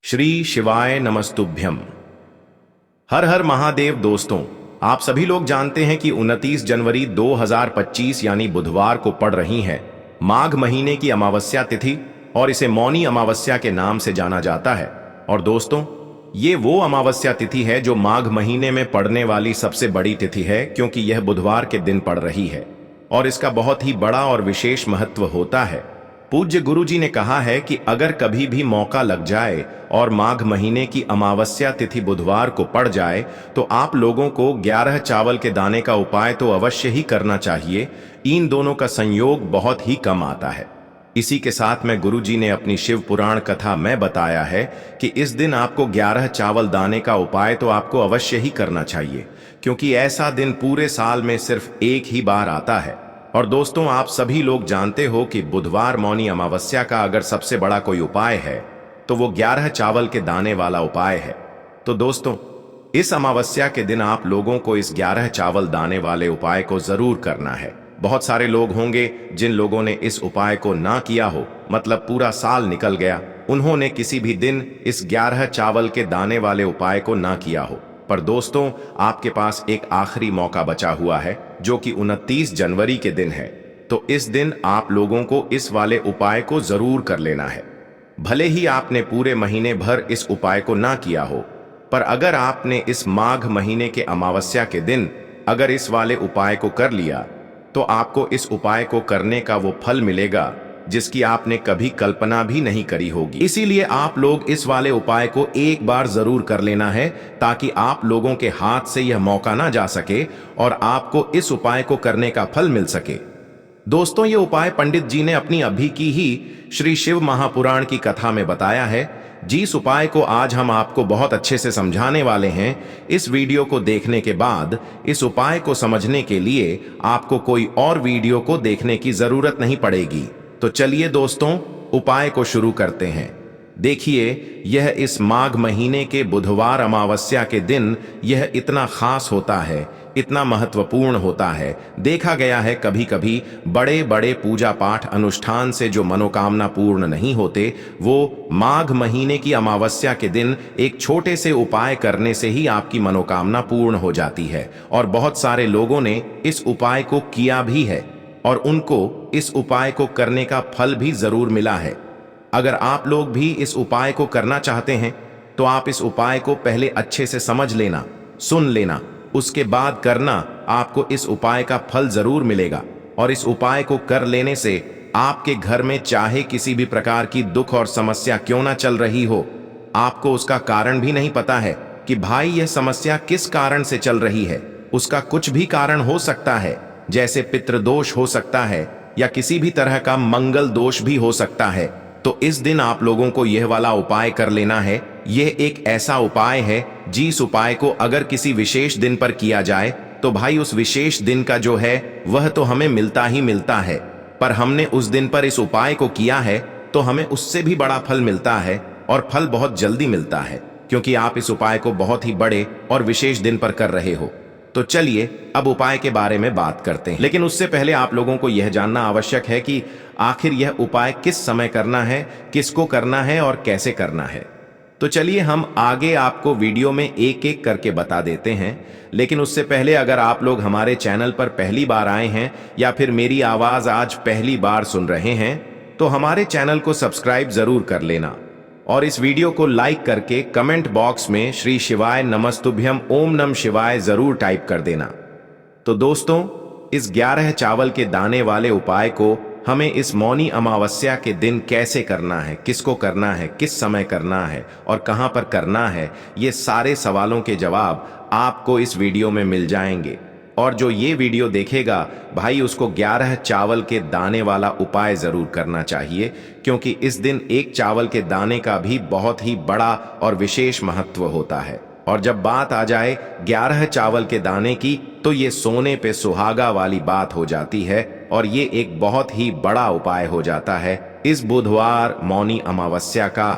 श्री शिवाय नमस्तुभ्यम। हर हर महादेव। दोस्तों, आप सभी लोग जानते हैं कि 29 जनवरी 2025 यानी बुधवार को पड़ रही है माघ महीने की अमावस्या तिथि और इसे मौनी अमावस्या के नाम से जाना जाता है। और दोस्तों, ये वो अमावस्या तिथि है जो माघ महीने में पड़ने वाली सबसे बड़ी तिथि है, क्योंकि यह बुधवार के दिन पड़ रही है और इसका बहुत ही बड़ा और विशेष महत्व होता है। पूज्य गुरु जी ने कहा है कि अगर कभी भी मौका लग जाए और माघ महीने की अमावस्या तिथि बुधवार को पड़ जाए तो आप लोगों को 11 चावल के दाने का उपाय तो अवश्य ही करना चाहिए। इन दोनों का संयोग बहुत ही कम आता है। इसी के साथ में गुरु जी ने अपनी शिव पुराण कथा में बताया है कि इस दिन आपको 11 चावल दाने का उपाय तो आपको अवश्य ही करना चाहिए, क्योंकि ऐसा दिन पूरे साल में सिर्फ एक ही बार आता है। और दोस्तों, आप सभी लोग जानते हो कि बुधवार मौनी अमावस्या का अगर सबसे बड़ा कोई उपाय है तो वो 11 चावल के दाने वाला उपाय है। तो दोस्तों, इस अमावस्या के दिन आप लोगों को इस 11 चावल दाने वाले उपाय को जरूर करना है। बहुत सारे लोग होंगे जिन लोगों ने इस उपाय को ना किया हो, मतलब पूरा साल निकल गया, उन्होंने किसी भी दिन इस 11 चावल के दाने वाले उपाय को ना किया हो। पर दोस्तों, आपके पास एक आखिरी मौका बचा हुआ है जो कि 29 जनवरी के दिन है। तो इस दिन आप लोगों को इस वाले उपाय को जरूर कर लेना है। भले ही आपने पूरे महीने भर इस उपाय को ना किया हो, पर अगर आपने इस माघ महीने के अमावस्या के दिन अगर इस वाले उपाय को कर लिया तो आपको इस उपाय को करने का वो फल मिलेगा जिसकी आपने कभी कल्पना भी नहीं करी होगी। इसीलिए आप लोग इस वाले उपाय को एक बार जरूर कर लेना है, ताकि आप लोगों के हाथ से यह मौका ना जा सके और आपको इस उपाय को करने का फल मिल सके। दोस्तों, ये उपाय पंडित जी ने अपनी अभी की ही श्री शिव महापुराण की कथा में बताया है। जिस उपाय को आज हम आपको बहुत अच्छे से समझाने वाले हैं, इस वीडियो को देखने के बाद इस उपाय को समझने के लिए आपको कोई और वीडियो को देखने की जरूरत नहीं पड़ेगी। तो चलिए दोस्तों, उपाय को शुरू करते हैं। देखिए, यह इस माघ महीने के बुधवार अमावस्या के दिन यह इतना खास होता है, इतना महत्वपूर्ण होता है। देखा गया है कभी कभी बड़े बड़े पूजा पाठ अनुष्ठान से जो मनोकामना पूर्ण नहीं होते, वो माघ महीने की अमावस्या के दिन एक छोटे से उपाय करने से ही आपकी मनोकामना पूर्ण हो जाती है। और बहुत सारे लोगों ने इस उपाय को किया भी है और उनको इस उपाय को करने का फल भी जरूर मिला है। अगर आप लोग भी इस उपाय को करना चाहते हैं तो आप इस उपाय को पहले अच्छे से समझ लेना, सुन लेना, उसके बाद करना। आपको इस उपाय का फल जरूर मिलेगा। और इस उपाय को कर लेने से आपके घर में चाहे किसी भी प्रकार की दुख और समस्या क्यों ना चल रही हो, आपको उसका कारण भी नहीं पता है कि भाई यह समस्या किस कारण से चल रही है। उसका कुछ भी कारण हो सकता है, जैसे पितृदोष हो सकता है या किसी भी तरह का मंगल दोष भी हो सकता है। तो इस दिन आप लोगों को यह वाला उपाय कर लेना है। यह एक ऐसा उपाय है जिस उपाय को अगर किसी विशेष दिन पर किया जाए तो भाई उस विशेष दिन का जो है वह तो हमें मिलता ही मिलता है, पर हमने उस दिन पर इस उपाय को किया है तो हमें उससे भी बड़ा फल मिलता है, और फल बहुत जल्दी मिलता है, क्योंकि आप इस उपाय को बहुत ही बड़े और विशेष दिन पर कर रहे हो। तो चलिए अब उपाय के बारे में बात करते हैं। लेकिन उससे पहले आप लोगों को यह जानना आवश्यक है कि आखिर यह उपाय किस समय करना है, किसको करना है और कैसे करना है। तो चलिए हम आगे आपको वीडियो में एक एक करके बता देते हैं। लेकिन उससे पहले अगर आप लोग हमारे चैनल पर पहली बार आए हैं या फिर मेरी आवाज आज पहली बार सुन रहे हैं तो हमारे चैनल को सब्सक्राइब जरूर कर लेना और इस वीडियो को लाइक करके कमेंट बॉक्स में श्री शिवाय नमस्तुभ्यम ओम नम शिवाय जरूर टाइप कर देना। तो दोस्तों, इस 11 चावल के दाने वाले उपाय को हमें इस मौनी अमावस्या के दिन कैसे करना है, किसको करना है, किस समय करना है और कहां पर करना है, ये सारे सवालों के जवाब आपको इस वीडियो में मिल जाएंगे। और जो ये वीडियो देखेगा भाई, उसको 11 चावल के दाने वाला उपाय जरूर करना चाहिए, क्योंकि इस दिन एक चावल के दाने का भी बहुत ही बड़ा और विशेष महत्व होता है। और जब बात आ जाए 11 चावल के दाने की तो ये सोने पे सुहागा वाली बात हो जाती है और ये एक बहुत ही बड़ा उपाय हो जाता है इस बुधवार मौनी अमावस्या का।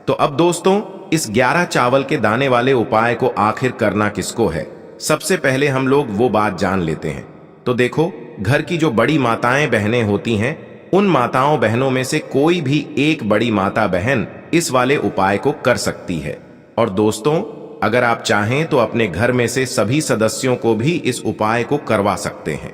तो अब दोस्तों, इस 11 चावल के दाने वाले उपाय को आखिर करना किसको है, सबसे पहले हम लोग वो बात जान लेते हैं। तो देखो, घर की जो बड़ी माताएं बहनें होती हैं, उन माताओं बहनों में से कोई भी एक बड़ी माता बहन इस वाले उपाय को कर सकती है। और दोस्तों, अगर आप चाहें तो अपने घर में से सभी सदस्यों को भी इस उपाय को करवा सकते हैं।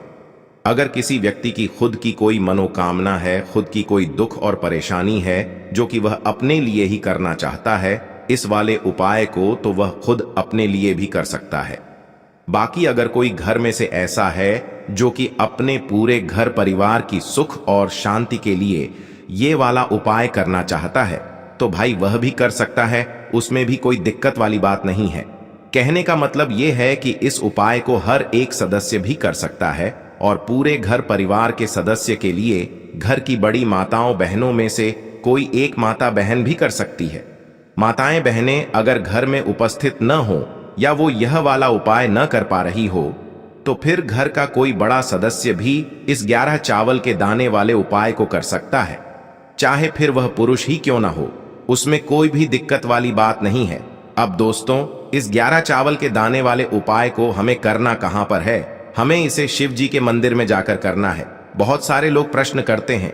अगर किसी व्यक्ति की खुद की कोई मनोकामना है, खुद की कोई दुख और परेशानी है जो कि वह अपने लिए ही करना चाहता है इस वाले उपाय को, तो वह खुद अपने लिए भी कर सकता है। बाकी अगर कोई घर में से ऐसा है जो कि अपने पूरे घर परिवार की सुख और शांति के लिए ये वाला उपाय करना चाहता है, तो भाई वह भी कर सकता है, उसमें भी कोई दिक्कत वाली बात नहीं है। कहने का मतलब ये है कि इस उपाय को हर एक सदस्य भी कर सकता है और पूरे घर परिवार के सदस्य के लिए घर की बड़ी माताओं बहनों में से कोई एक माता बहन भी कर सकती है। माताएं बहनें अगर घर में उपस्थित न हो या वो यह वाला उपाय न कर पा रही हो, तो फिर घर का कोई बड़ा सदस्य भी इस 11 चावल के दाने वाले उपाय को कर सकता है, चाहे फिर वह पुरुष ही क्यों ना हो, उसमें कोई भी दिक्कत वाली बात नहीं है। अब दोस्तों, इस 11 चावल के दाने वाले उपाय को हमें करना कहां पर है? हमें इसे शिव जी के मंदिर में जाकर करना है। बहुत सारे लोग प्रश्न करते हैं,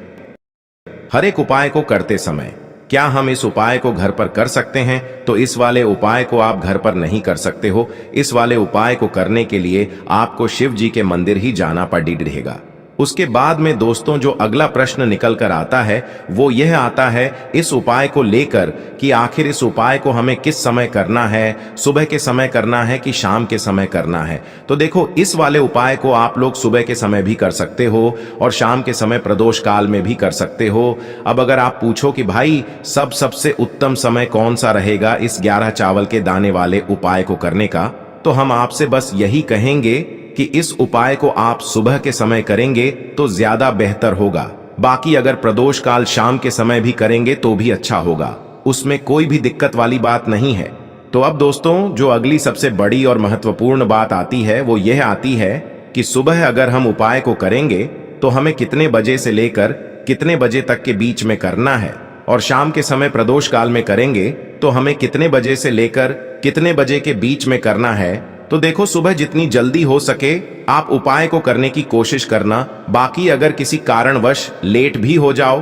हर एक उपाय को करते समय क्या हम इस उपाय को घर पर कर सकते हैं? तो इस वाले उपाय को आप घर पर नहीं कर सकते हो। इस वाले उपाय को करने के लिए आपको शिव जी के मंदिर ही जाना पड़ेगा। उसके बाद में दोस्तों, जो अगला प्रश्न निकल कर आता है वो यह आता है इस उपाय को लेकर कि आखिर इस उपाय को हमें किस समय करना है, सुबह के समय करना है कि शाम के समय करना है? तो देखो, इस वाले उपाय को आप लोग सुबह के समय भी कर सकते हो और शाम के समय प्रदोष काल में भी कर सकते हो। अब अगर आप पूछो कि भाई सबसे उत्तम समय कौन सा रहेगा इस 11 चावल के दाने वाले उपाय को करने का, तो हम आपसे बस यही कहेंगे कि इस उपाय को आप सुबह के समय करेंगे तो ज्यादा बेहतर होगा। बाकी अगर प्रदोष काल शाम के समय भी करेंगे तो भी अच्छा होगा, उसमें कोई भी दिक्कत वाली बात नहीं है। तो अब दोस्तों, जो अगली सबसे बड़ी और महत्वपूर्ण बात आती है वो यह आती है कि सुबह अगर हम उपाय को करेंगे तो हमें कितने बजे से लेकर कितने बजे तक के बीच में करना है, और शाम के समय प्रदोष काल में करेंगे तो हमें कितने बजे से लेकर कितने बजे के बीच में करना है। तो देखो, सुबह जितनी जल्दी हो सके आप उपाय को करने की कोशिश करना। बाकी अगर किसी कारणवश लेट भी हो जाओ,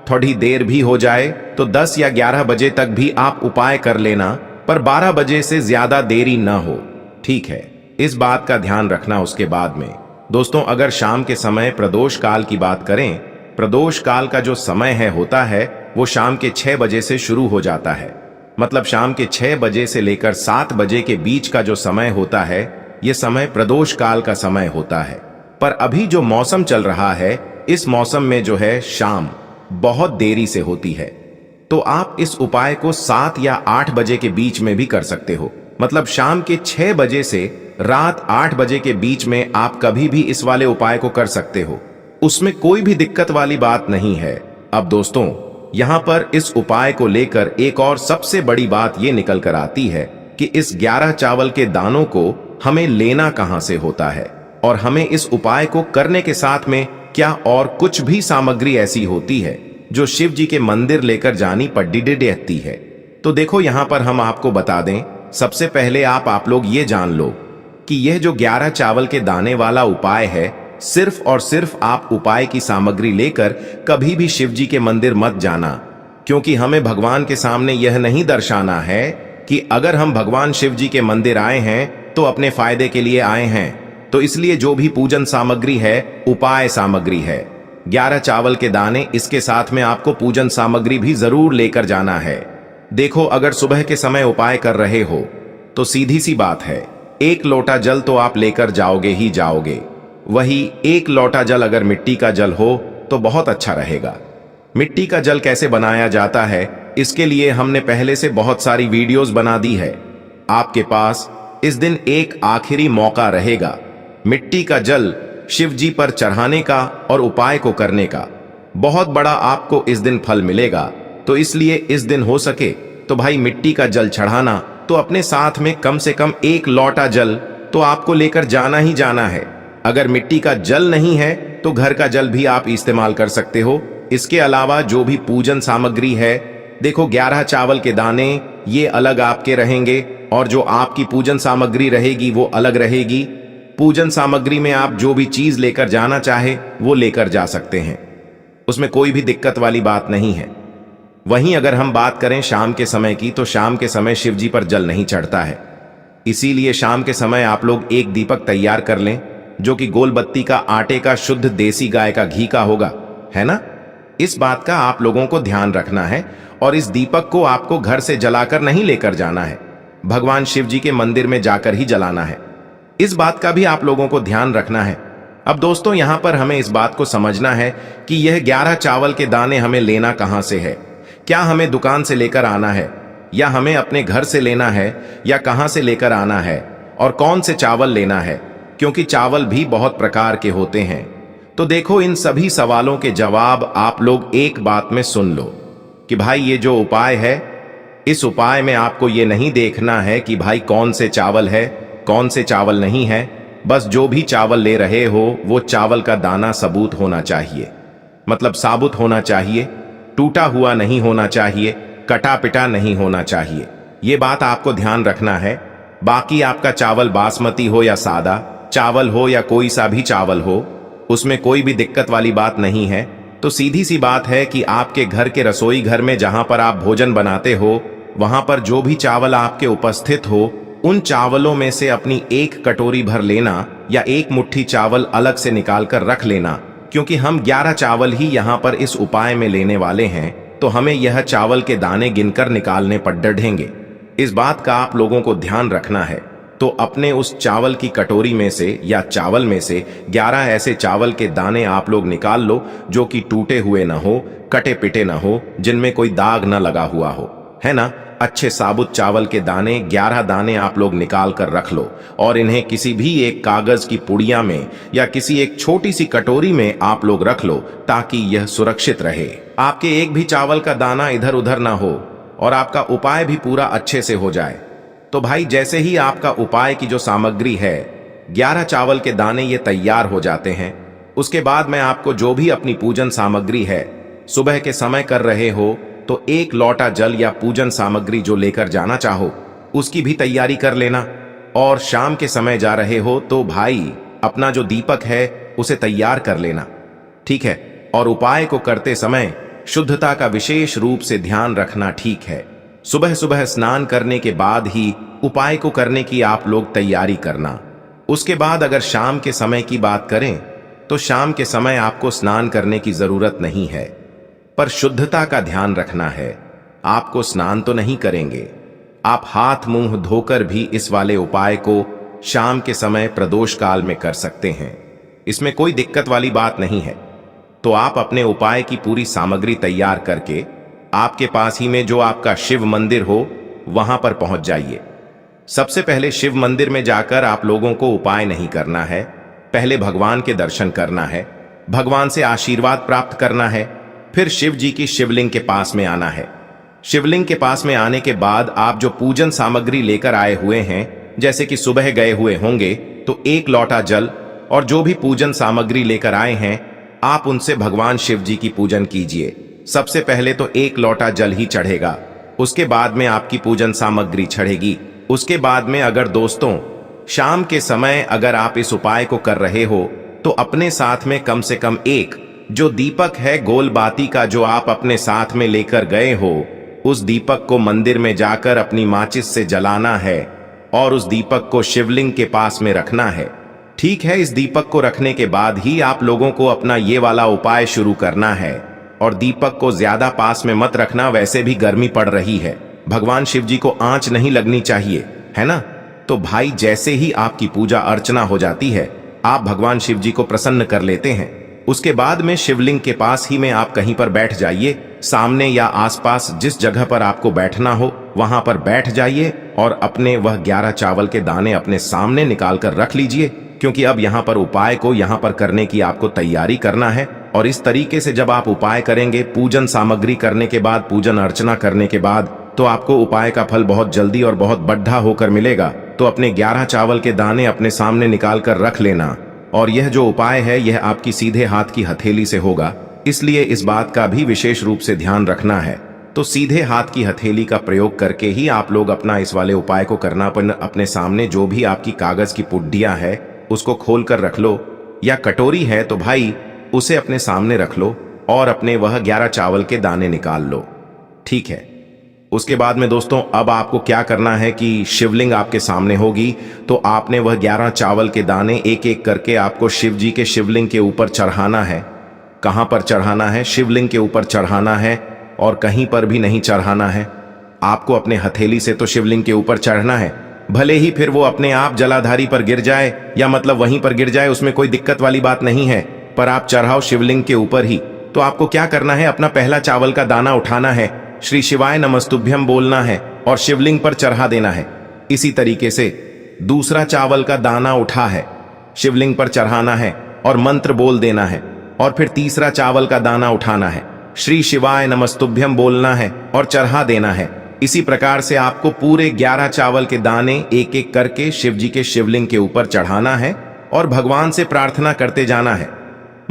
थोड़ी देर भी हो जाए, तो 10 या 11 बजे तक भी आप उपाय कर लेना, पर 12 बजे से ज्यादा देरी न हो, ठीक है? इस बात का ध्यान रखना। उसके बाद में दोस्तों, अगर शाम के समय प्रदोष काल की बात करें, प्रदोष काल का जो समय होता है वो शाम के 6 बजे से शुरू हो जाता है। मतलब शाम के 6 बजे से लेकर 7 बजे के बीच का जो समय होता है ये समय प्रदोष काल का समय होता है। पर अभी जो मौसम चल रहा है, इस मौसम में जो है शाम बहुत देरी से होती है, तो आप इस उपाय को 7 या 8 बजे के बीच में भी कर सकते हो। मतलब शाम के 6 बजे से रात 8 बजे के बीच में आप कभी भी इस वाले उपाय को कर सकते हो, उसमें कोई भी दिक्कत वाली बात नहीं है। अब दोस्तों, यहां पर इस उपाय को लेकर एक और सबसे बड़ी बात यह निकल कर आती है कि इस 11 चावल के दानों को हमें लेना कहां से होता है, और हमें इस उपाय को करने के साथ में क्या और कुछ भी सामग्री ऐसी होती है जो शिव जी के मंदिर लेकर जानी पड़ती है। तो देखो, यहां पर हम आपको बता दें, सबसे पहले आप लोग ये जान लो कि यह जो 11 चावल के दाने वाला उपाय है, सिर्फ और सिर्फ आप उपाय की सामग्री लेकर कभी भी शिव जी के मंदिर मत जाना, क्योंकि हमें भगवान के सामने यह नहीं दर्शाना है कि अगर हम भगवान शिव जी के मंदिर आए हैं तो अपने फायदे के लिए आए हैं। तो इसलिए जो भी पूजन सामग्री है उपाय सामग्री है, 11 चावल के दाने, इसके साथ में आपको पूजन सामग्री भी जरूर लेकर जाना है। देखो, अगर सुबह के समय उपाय कर रहे हो तो सीधी सी बात है, 1 लोटा जल तो आप लेकर जाओगे ही जाओगे। वही 1 लोटा जल अगर मिट्टी का जल हो तो बहुत अच्छा रहेगा। मिट्टी का जल कैसे बनाया जाता है, इसके लिए हमने पहले से बहुत सारी वीडियोस बना दी है। आपके पास इस दिन एक आखिरी मौका रहेगा मिट्टी का जल शिव जी पर चढ़ाने का और उपाय को करने का। बहुत बड़ा आपको इस दिन फल मिलेगा। तो इसलिए इस दिन हो सके तो भाई मिट्टी का जल चढ़ाना, तो अपने साथ में कम से कम 1 लोटा जल तो आपको लेकर जाना ही जाना है। अगर मिट्टी का जल नहीं है तो घर का जल भी आप इस्तेमाल कर सकते हो। इसके अलावा जो भी पूजन सामग्री है, देखो 11 चावल के दाने ये अलग आपके रहेंगे और जो आपकी पूजन सामग्री रहेगी वो अलग रहेगी। पूजन सामग्री में आप जो भी चीज लेकर जाना चाहे वो लेकर जा सकते हैं, उसमें कोई भी दिक्कत वाली बात नहीं है। वहीं अगर हम बात करें शाम के समय की, तो शाम के समय शिव जी पर जल नहीं चढ़ता है। इसीलिए शाम के समय आप लोग एक दीपक तैयार कर लें, जो कि गोल बत्ती का, आटे का, शुद्ध देसी गाय का घी का होगा, है ना। इस बात का आप लोगों को ध्यान रखना है। और इस दीपक को आपको घर से जलाकर नहीं लेकर जाना है, भगवान शिव जी के मंदिर में जाकर ही जलाना है। इस बात का भी आप लोगों को ध्यान रखना है। अब दोस्तों, यहां पर हमें इस बात को समझना है कि यह 11 चावल के दाने हमें लेना कहां से है। क्या हमें दुकान से लेकर आना है, या हमें अपने घर से लेना है, या कहां से लेकर आना है, और कौन से चावल लेना है, क्योंकि चावल भी बहुत प्रकार के होते हैं। तो देखो, इन सभी सवालों के जवाब आप लोग एक बात में सुन लो कि भाई ये जो उपाय है, इस उपाय में आपको ये नहीं देखना है कि भाई कौन से चावल है, कौन से चावल नहीं है। बस जो भी चावल ले रहे हो, वो चावल का दाना सबूत होना चाहिए, मतलब साबुत होना चाहिए, टूटा हुआ नहीं होना चाहिए, कटा पिटा नहीं होना चाहिए। ये बात आपको ध्यान रखना है। बाकी आपका चावल बासमती हो या सादा चावल हो या कोई सा भी चावल हो, उसमें कोई भी दिक्कत वाली बात नहीं है। तो सीधी सी बात है कि आपके घर के रसोई घर में जहां पर आप भोजन बनाते हो, वहां पर जो भी चावल आपके उपस्थित हो, उन चावलों में से अपनी एक कटोरी भर लेना, या एक मुट्ठी चावल अलग से निकाल कर रख लेना। क्योंकि हम 11 चावल ही यहाँ पर इस उपाय में लेने वाले हैं, तो हमें यह चावल के दाने गिनकर निकालने पर डढ़ेंगे। इस बात का आप लोगों को ध्यान रखना है। तो अपने उस चावल की कटोरी में से या चावल में से 11 ऐसे चावल के दाने आप लोग निकाल लो, जो कि टूटे हुए ना हो, कटे पिटे ना हो, जिनमें कोई दाग ना लगा हुआ हो, है ना। अच्छे साबुत चावल के दाने 11 दाने आप लोग निकाल कर रख लो, और इन्हें किसी भी एक कागज की पुड़िया में या किसी एक छोटी सी कटोरी में आप लोग रख लो, ताकि यह सुरक्षित रहे। आपके एक भी चावल का दाना इधर उधर ना हो, और आपका उपाय भी पूरा अच्छे से हो जाए। तो भाई, जैसे ही आपका उपाय की जो सामग्री है, 11 चावल के दाने ये तैयार हो जाते हैं, उसके बाद मैं आपको जो भी अपनी पूजन सामग्री है, सुबह के समय कर रहे हो तो एक लोटा जल या पूजन सामग्री जो लेकर जाना चाहो, उसकी भी तैयारी कर लेना। और शाम के समय जा रहे हो तो भाई अपना जो दीपक है उसे तैयार कर लेना, ठीक है। और उपाय को करते समय शुद्धता का विशेष रूप से ध्यान रखना, ठीक है। सुबह सुबह स्नान करने के बाद ही उपाय को करने की आप लोग तैयारी करना। उसके बाद अगर शाम के समय की बात करें, तो शाम के समय आपको स्नान करने की जरूरत नहीं है, पर शुद्धता का ध्यान रखना है। आपको स्नान तो नहीं करेंगे, आप हाथ मुंह धोकर भी इस वाले उपाय को शाम के समय प्रदोष काल में कर सकते हैं। इसमें कोई दिक्कत वाली बात नहीं है। तो आप अपने उपाय की पूरी सामग्री तैयार करके आपके पास ही में जो आपका शिव मंदिर हो, वहां पर पहुंच जाइए। सबसे पहले शिव मंदिर में जाकर आप लोगों को उपाय नहीं करना है, पहले भगवान के दर्शन करना है, भगवान से आशीर्वाद प्राप्त करना है। फिर शिव जी की शिवलिंग के पास में आना है। शिवलिंग के पास में आने के बाद आप जो पूजन सामग्री लेकर आए हुए हैं, जैसे कि सुबह गए हुए होंगे, तो एक लोटा जल और जो भी पूजन सामग्री लेकर आए हैं, आप उनसे भगवान शिव जी की पूजन कीजिए। सबसे पहले तो एक लोटा जल ही चढ़ेगा, उसके बाद में आपकी पूजन सामग्री चढ़ेगी। उसके बाद में अगर दोस्तों शाम के समय अगर आप इस उपाय को कर रहे हो, तो अपने साथ में कम से कम एक जो दीपक है गोल बाती का, जो आप अपने साथ में लेकर गए हो, उस दीपक को मंदिर में जाकर अपनी माचिस से जलाना है और उस दीपक को शिवलिंग के पास में रखना है, ठीक है। इस दीपक को रखने के बाद ही आप लोगों को अपना ये वाला उपाय शुरू करना है। और दीपक को ज्यादा पास में मत रखना, वैसे भी गर्मी पड़ रही है, भगवान शिव जी को आंच नहीं लगनी चाहिए, है ना। तो भाई, जैसे ही आपकी पूजा अर्चना हो जाती है, आप भगवान शिव जी को प्रसन्न कर लेते हैं। उसके बाद में शिवलिंग के पास ही में आप कहीं पर बैठ जाइए, सामने या आसपास जिस जगह पर आपको बैठना हो वहां पर बैठ जाइए, और अपने वह 11 चावल के दाने अपने सामने निकाल कर रख लीजिए, क्योंकि अब यहाँ पर उपाय को यहाँ पर करने की आपको तैयारी करना है। और इस तरीके से जब आप उपाय करेंगे, पूजन सामग्री करने के बाद, पूजन अर्चना करने के बाद, तो आपको उपाय का फल बहुत जल्दी और बहुत बढ़ा होकर मिलेगा। तो अपने 11 चावल के दाने अपने सामने निकाल कर रख लेना। और यह जो उपाय है, यह आपकी सीधे हाथ की हथेली से होगा, इसलिए इस बात का भी विशेष रूप से ध्यान रखना है। तो सीधे हाथ की हथेली का प्रयोग करके ही आप लोग अपना इस वाले उपाय को करना। अपने सामने जो भी आपकी कागज की पुड्डियां है, उसको खोल कर रख लो, या कटोरी है तो भाई उसे अपने सामने रख लो, और अपने वह 11 चावल के दाने निकाल लो। ठीक है। उसके बाद में दोस्तों अब आपको क्या करना है कि शिवलिंग आपके सामने होगी, तो आपने वह 11 चावल के दाने एक एक करके आपको शिव जी के शिवलिंग के ऊपर चढ़ाना है। कहां पर चढ़ाना है? शिवलिंग के ऊपर चढ़ाना है, और कहीं पर भी नहीं चढ़ाना है। आपको अपने हथेली से तो शिवलिंग के ऊपर चढ़ना है, भले ही फिर वो अपने आप जलाधारी पर गिर जाए या मतलब वहीं पर गिर जाए, उसमें कोई दिक्कत वाली बात नहीं है, पर आप चढ़ाओ शिवलिंग के ऊपर ही। तो आपको क्या करना है, अपना पहला चावल का दाना उठाना है, श्री शिवाय नमस्तुभ्यम बोलना है और शिवलिंग पर चढ़ा देना है। इसी तरीके से दूसरा चावल का दाना उठा है, शिवलिंग पर चढ़ाना है और मंत्र बोल देना है। और फिर तीसरा चावल का दाना उठाना है, श्री शिवाय नमस्तुभ्यम बोलना है और चढ़ा देना है। इसी प्रकार से आपको पूरे 11 चावल के दाने एक एक करके शिव जी के शिवलिंग के ऊपर चढ़ाना है और भगवान से प्रार्थना करते जाना है।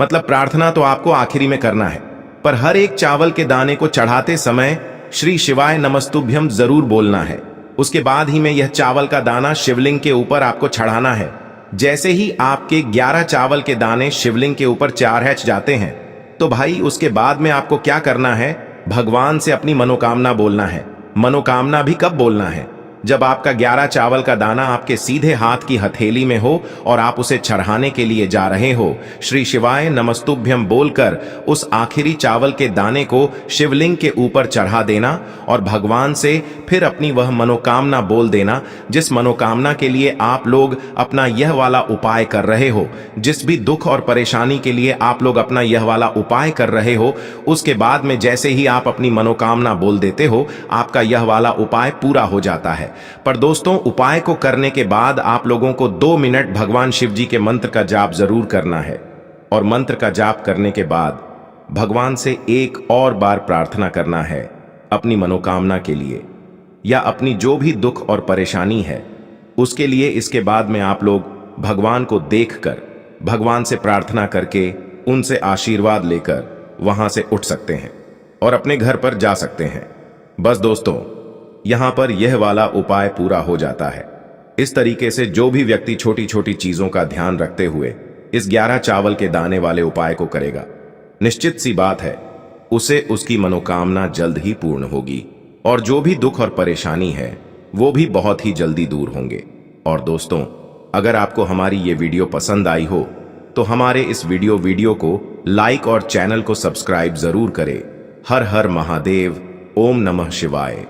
मतलब प्रार्थना तो आपको आखिरी में करना है, पर हर एक चावल के दाने को चढ़ाते समय श्री शिवाय नमस्तुभ्यम जरूर बोलना है। उसके बाद ही में यह चावल का दाना शिवलिंग के ऊपर आपको चढ़ाना है। जैसे ही आपके 11 चावल के दाने शिवलिंग के ऊपर चढ़ जाते हैं, तो भाई उसके बाद में आपको क्या करना है, भगवान से अपनी मनोकामना बोलना है। मनोकामना भी कब बोलना है? जब आपका 11 चावल का दाना आपके सीधे हाथ की हथेली में हो और आप उसे चढ़ाने के लिए जा रहे हो। श्री शिवाय नमस्तुभ्यम बोलकर उस आखिरी चावल के दाने को शिवलिंग के ऊपर चढ़ा देना और भगवान से फिर अपनी वह मनोकामना बोल देना, जिस मनोकामना के लिए आप लोग अपना यह वाला उपाय कर रहे हो, जिस भी दुख और परेशानी के लिए आप लोग अपना यह वाला उपाय कर रहे हो। उसके बाद में जैसे ही आप अपनी मनोकामना बोल देते हो, आपका यह वाला उपाय पूरा हो जाता है। पर दोस्तों, उपाय को करने के बाद आप लोगों को 2 मिनट भगवान शिव जी के मंत्र का जाप जरूर करना है, और मंत्र का जाप करने के बाद भगवान से एक और बार प्रार्थना करना है अपनी मनोकामना के लिए या अपनी जो भी दुख और परेशानी है उसके लिए। इसके बाद में आप लोग भगवान को देखकर, भगवान से प्रार्थना करके, उनसे आशीर्वाद लेकर वहां से उठ सकते हैं और अपने घर पर जा सकते हैं। बस दोस्तों, यहां पर यह वाला उपाय पूरा हो जाता है। इस तरीके से जो भी व्यक्ति छोटी छोटी चीजों का ध्यान रखते हुए इस 11 चावल के दाने वाले उपाय को करेगा, निश्चित सी बात है उसे उसकी मनोकामना जल्द ही पूर्ण होगी और जो भी दुख और परेशानी है वो भी बहुत ही जल्दी दूर होंगे। और दोस्तों, अगर आपको हमारी ये वीडियो पसंद आई हो तो हमारे इस वीडियो को लाइक और चैनल को सब्सक्राइब जरूर करें। हर हर महादेव। ओम नमः शिवाय।